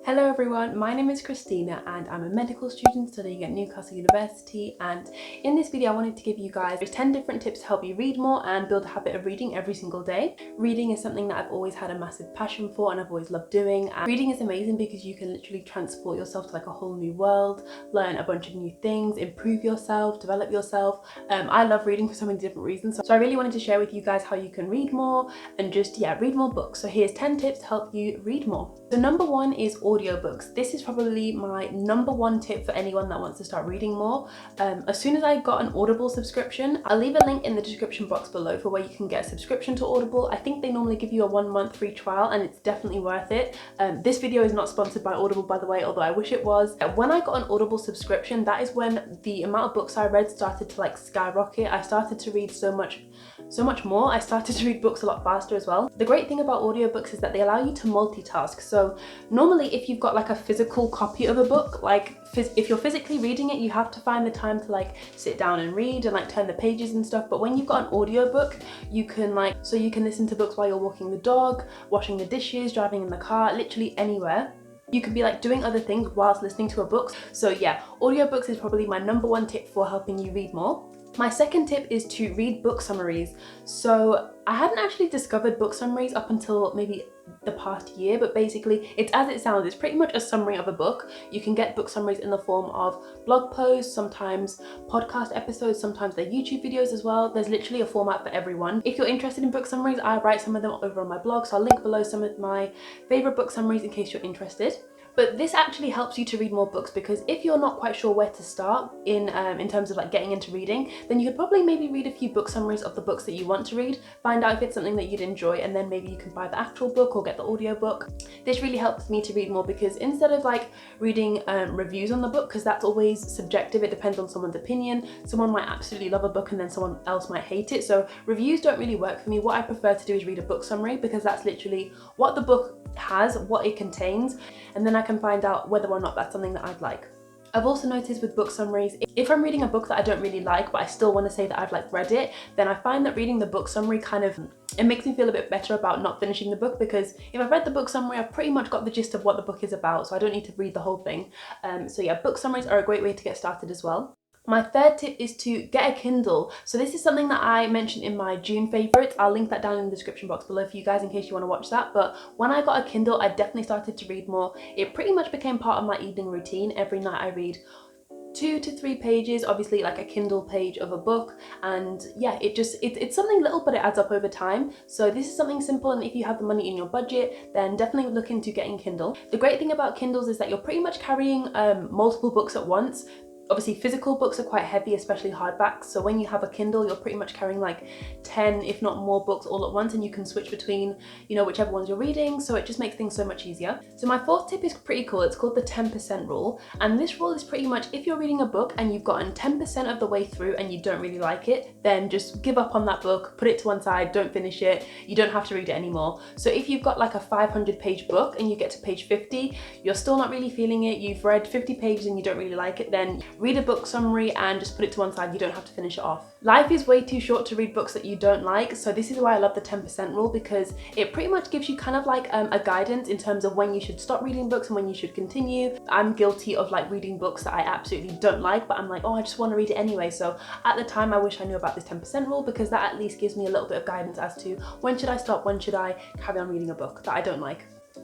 Hello everyone, my name is Christina and I'm a medical student studying at Newcastle University, and in this video I wanted to give you guys 10 different tips to help you read more and build a habit of reading every single day. Reading is something that I've always had a massive passion for and I've always loved doing, and reading is amazing because you can literally transport yourself to like a whole new world, learn a bunch of new things, improve yourself, develop yourself. I love reading for so many different reasons, so I really wanted to share with you guys how you can read more and just read more books. So here's 10 tips to help you read more. So number one is audiobooks. This is probably my number one tip for anyone that wants to start reading more. As soon as I got an Audible subscription, I'll leave a link in the description box below for where you can get a subscription to Audible. I think they normally give you a 1 month free trial and it's definitely worth it. This video is not sponsored by Audible, by the way, although I wish it was. When I got an Audible subscription, that is when the amount of books I read started to like skyrocket. I started to read so much more. I started to read books a lot faster as well. The great thing about audiobooks is that they allow you to multitask. So normally if you've got like a physical copy of a book, like if you're physically reading it, you have to find the time to like sit down and read and like turn the pages and stuff. But when you've got an audiobook, you can listen to books while you're walking the dog, washing the dishes, driving in the car, literally anywhere. You could be like doing other things whilst listening to a book. So yeah, audiobooks is probably my number one tip for helping you read more. My second tip is to read book summaries. So I hadn't actually discovered book summaries up until maybe the past year, but basically it's as it sounds. It's pretty much a summary of a book. You can get book summaries in the form of blog posts, sometimes podcast episodes, sometimes they're YouTube videos as well. There's literally a format for everyone. If you're interested in book summaries, I write some of them over on my blog, so I'll link below some of my favorite book summaries in case you're interested. But this actually helps you to read more books, because if you're not quite sure where to start in terms of like getting into reading, then you could probably maybe read a few book summaries of the books that you want to read, find out if it's something that you'd enjoy, and then maybe you can buy the actual book or get the audiobook. This really helps me to read more, because instead of like reading reviews on the book, because that's always subjective, it depends on someone's opinion. Someone might absolutely love a book and then someone else might hate it. So reviews don't really work for me. What I prefer to do is read a book summary, because that's literally what the book has, what it contains, and then I can find out whether or not that's something that I'd like. I've also noticed with book summaries, if I'm reading a book that I don't really like but I still want to say that I've like read it, then I find that reading the book summary it makes me feel a bit better about not finishing the book, because if I've read the book summary, I've pretty much got the gist of what the book is about, so I don't need to read the whole thing. So yeah, book summaries are a great way to get started as well. My third tip is to get a Kindle. So this is something that I mentioned in my June favorites. I'll link that down in the description box below for you guys in case you want to watch that. But when I got a Kindle, I definitely started to read more. It pretty much became part of my evening routine. Every night I read 2 to 3 pages, obviously like a Kindle page of a book, and yeah, it's something little but it adds up over time. So this is something simple, and if you have the money in your budget, then definitely look into getting Kindle. The great thing about Kindles is that you're pretty much carrying multiple books at once. Obviously physical books are quite heavy, especially hardbacks, so when you have a Kindle, you're pretty much carrying like 10 if not more books all at once, and you can switch between, whichever ones you're reading, so it just makes things so much easier. So my fourth tip is pretty cool. It's called the 10% rule, and this rule is pretty much if you're reading a book and you've gotten 10% of the way through and you don't really like it, then just give up on that book, put it to one side, don't finish it. You don't have to read it anymore. So if you've got like a 500-page book and you get to page 50, you're still not really feeling it, you've read 50 pages and you don't really like it, then read a book summary and just put it to one side. You don't have to finish it off. Life is way too short to read books that you don't like, so this is why I love the 10% rule, because it pretty much gives you kind of like a guidance in terms of when you should stop reading books and when you should continue. I'm guilty of like reading books that I absolutely don't like, but I'm like, oh, I just want to read it anyway. So at the time I wish I knew about this 10% rule, because that at least gives me a little bit of guidance as to when should I stop, when should I carry on reading a book that I don't like.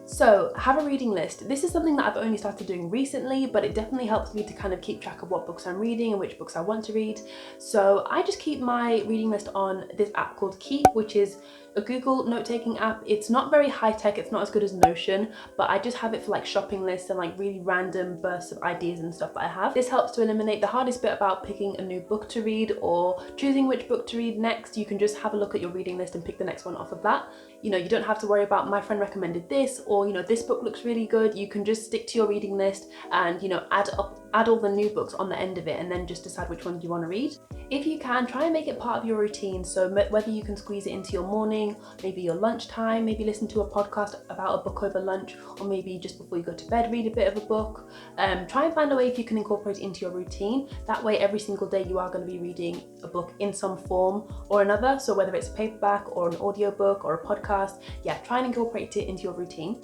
So have a reading list. This is something that I've only started doing recently, but it definitely helps me to kind of keep track of what books I'm reading and which books I want to read. So I just keep my reading list on this app called Keep, which is a Google note-taking app. It's not very high-tech, it's not as good as Notion, but I just have it for like shopping lists and like really random bursts of ideas and stuff that I have. This helps to eliminate the hardest bit about picking a new book to read or choosing which book to read next. You can just have a look at your reading list and pick the next one off of that. You don't have to worry about my friend recommended this, or this book looks really good. You can just stick to your reading list and add all the new books on the end of it, and then just decide which ones you want to read. If you can, try and make it part of your routine. So whether you can squeeze it into your morning, maybe your lunchtime, maybe listen to a podcast about a book over lunch, or maybe just before you go to bed, read a bit of a book. Try and find a way if you can incorporate it into your routine. That way every single day you are going to be reading a book in some form or another. So whether it's a paperback or an audiobook or a podcast, try and incorporate it into your routine.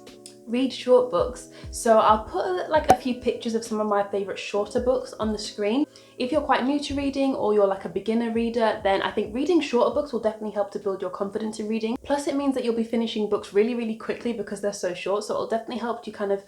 Read short books. So I'll put like a few pictures of some of my favorite shorter books on the screen. If you're quite new to reading or you're like a beginner reader, then I think reading shorter books will definitely help to build your confidence in reading. Plus it means that you'll be finishing books really quickly because they're so short, so it'll definitely help you kind of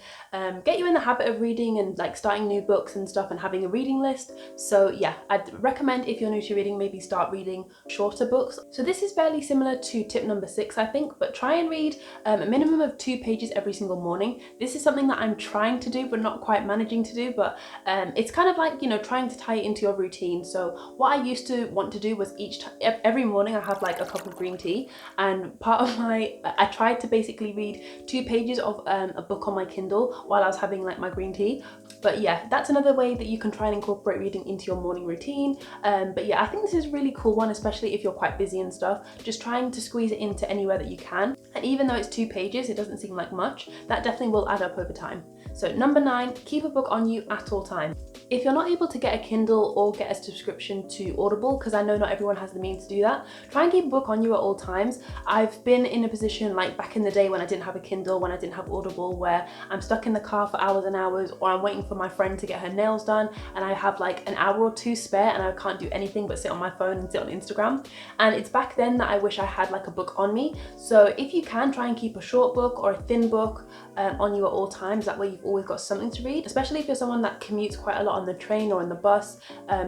get you in the habit of reading and like starting new books and stuff and having a reading list. So yeah, I'd recommend if you're new to reading, maybe start reading shorter books. So this is fairly similar to tip number 6, I think, but try and read a minimum of 2 pages every single morning. This is something that I'm trying to do but not quite managing to do, but it's kind of like, you know, trying to tie it into your routine. So what I used to want to do was every morning I have like a cup of green tea, and part of I tried to basically read 2 pages of a book on my Kindle while I was having like my green tea. But yeah, that's another way that you can try and incorporate reading into your morning routine. But yeah, I think this is a really cool one, especially if you're quite busy and stuff, just trying to squeeze it into anywhere that you can. And even though it's 2 pages, it doesn't seem like much, that definitely will add up over time. So number 9, keep a book on you at all times. If you're not able to get a Kindle or get a subscription to Audible, because I know not everyone has the means to do that, try and keep a book on you at all times. I've been in a position like back in the day when I didn't have a Kindle, when I didn't have Audible, where I'm stuck in the car for hours and hours, or I'm waiting for my friend to get her nails done and I have like an hour or 2 spare and I can't do anything but sit on my phone and sit on Instagram. And it's back then that I wish I had like a book on me. So if you can, try and keep a short book or a thin book on you at all times. That way you've always got something to read, especially if you're someone that commutes quite a lot on the train or in the bus.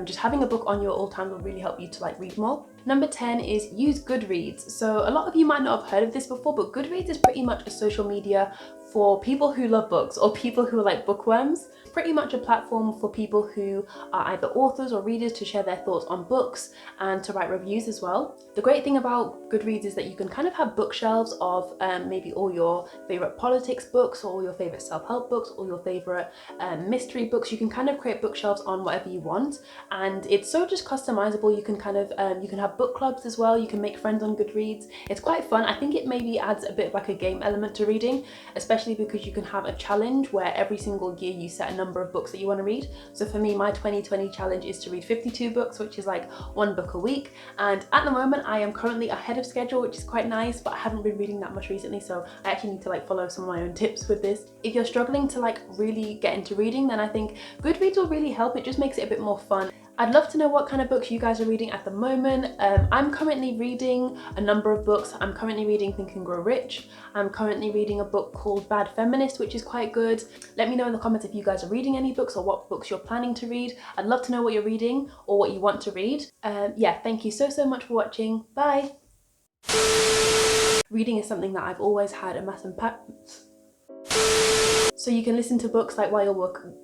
Just having a book on you at all times will really help you to like read more. Number 10 is use Goodreads. So a lot of you might not have heard of this before, but Goodreads is pretty much a social media for people who love books or people who are like bookworms. Pretty much a platform for people who are either authors or readers to share their thoughts on books and to write reviews as well. The great thing about Goodreads is that you can kind of have bookshelves of maybe all your favorite politics books or all your favorite self-help books or your favorite mystery books. You can kind of create bookshelves on whatever you want, and it's so just customizable. You can kind of you can have book clubs as well. You can make friends on Goodreads. It's quite fun. I think it maybe adds a bit of like a game element to reading, especially because you can have a challenge where every single year you set a number of books that you want to read. So for me, my 2020 challenge is to read 52 books, which is like 1 book a week. And at the moment I am currently ahead of schedule, which is quite nice, but I haven't been reading that much recently, so I actually need to like follow some of my own tips with this. If you're struggling to like really get into reading, then I think Goodreads will really help. It just makes it a bit more fun. I'd love to know what kind of books you guys are reading at the moment. I'm currently reading a number of books. I'm currently reading Think and Grow Rich. I'm currently reading a book called Bad Feminist, which is quite good. Let me know in the comments if you guys are reading any books or what books you're planning to read. I'd love to know what you're reading or what you want to read. Yeah, thank you so much for watching. Bye! Reading is something that I've always had a massive impact. So you can listen to books like while you're working.